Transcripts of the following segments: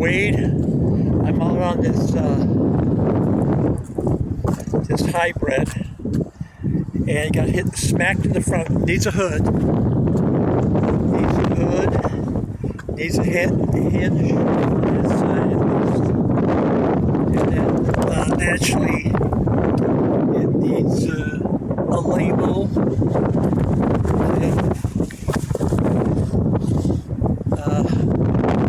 Wade. I'm out on this hybrid, and got hit smacked in the front. Needs a hood. Needs a hinge on this side, and then naturally it needs a label.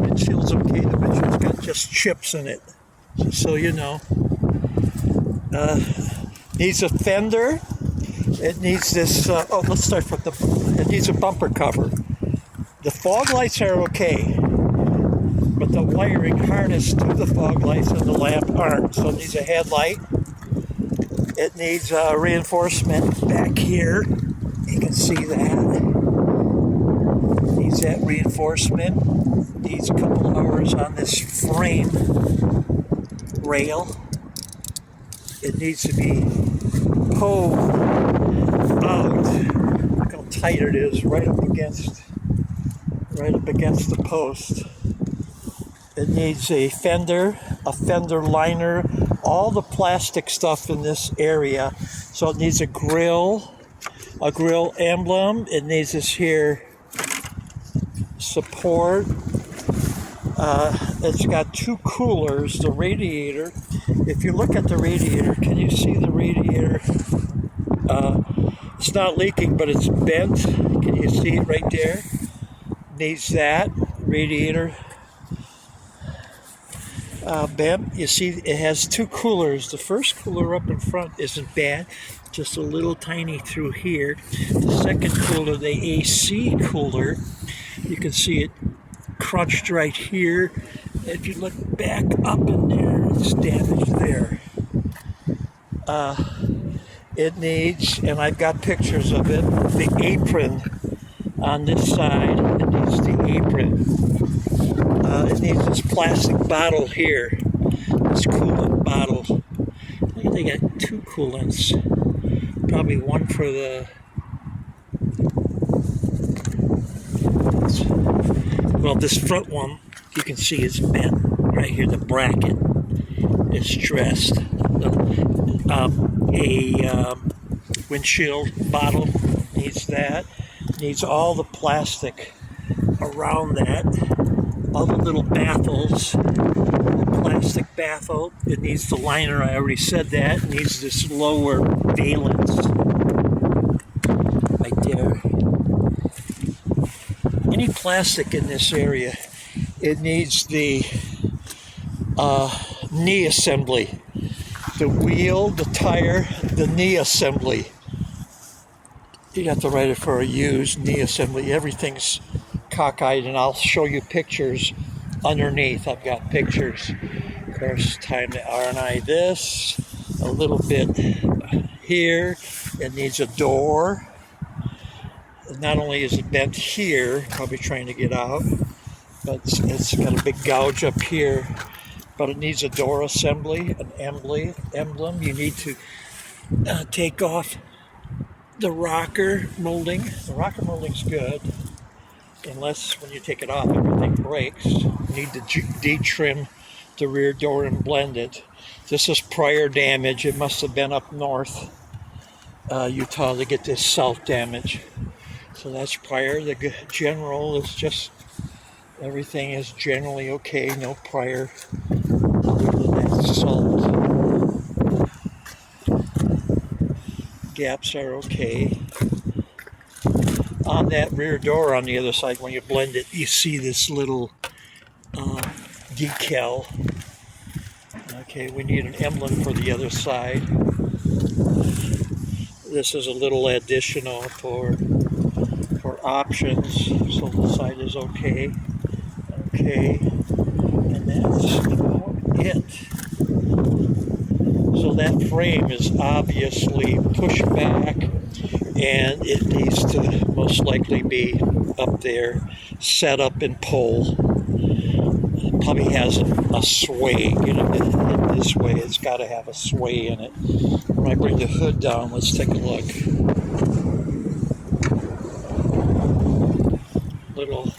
Windshield's okay. The windshield's got just chips in it, so you know. Needs a fender. It needs this. Let's start from it needs a bumper cover. The fog lights are okay, but the wiring harness to the fog lights and the lamp aren't. So it needs a headlight. It needs reinforcement back here. You can see that. Needs that reinforcement. Needs a couple hours on this frame rail. It needs to be pulled out. Look how tight it is, right up against the post. It needs a fender liner, all the plastic stuff in this area. So it needs a grill emblem. It needs this here support. It's got two coolers. The radiator, if you look at the radiator, can you see the radiator? It's not leaking, but it's bent. Can you see it right there? Needs that radiator bent. You see it has two coolers. The first cooler up in front isn't bad, just a little tiny through here. The second cooler, the AC cooler, you can see it crunched right here. If you look back up in there, it's damaged there. It needs, and I've got pictures of it, the apron on this side. It needs the apron. It needs this plastic bottle here, this coolant bottle. I think they got two coolants, probably one for the, well, this front one you can see is bent right here. The bracket is stressed. A windshield bottle needs that. Needs all the plastic around that. All the little baffles. Plastic baffle. It needs the liner. I already said that. It needs this lower valence right there. Any plastic in this area, it needs the knee assembly. The wheel, the tire, the knee assembly. You have to write it for a used knee assembly. Everything's cockeyed, and I'll show you pictures underneath. I've got pictures. Of course, time to R&I this a little bit here. It needs a door. Not only is it bent here, probably trying to get out, but it's got a big gouge up here. But it needs a door assembly, an emblem. You need to take off the rocker molding. The rocker molding's good, unless when you take it off, everything breaks. You need to de-trim the rear door and blend it. This is prior damage. It must have been up north, Utah, to get this south damage. So that's prior. The general is just, everything is generally okay. No prior other than that salt. Gaps are okay. On that rear door on the other side, when you blend it, you see this little decal. Okay, we need an emblem for the other side. This is a little additional for options, so the side is okay. Okay, and that's about it. So that frame is obviously pushed back, and it needs to most likely be up there, set up in pole. It probably has a sway, in this way. It's got to have a sway in it. When I bring the hood down, let's take a look. Little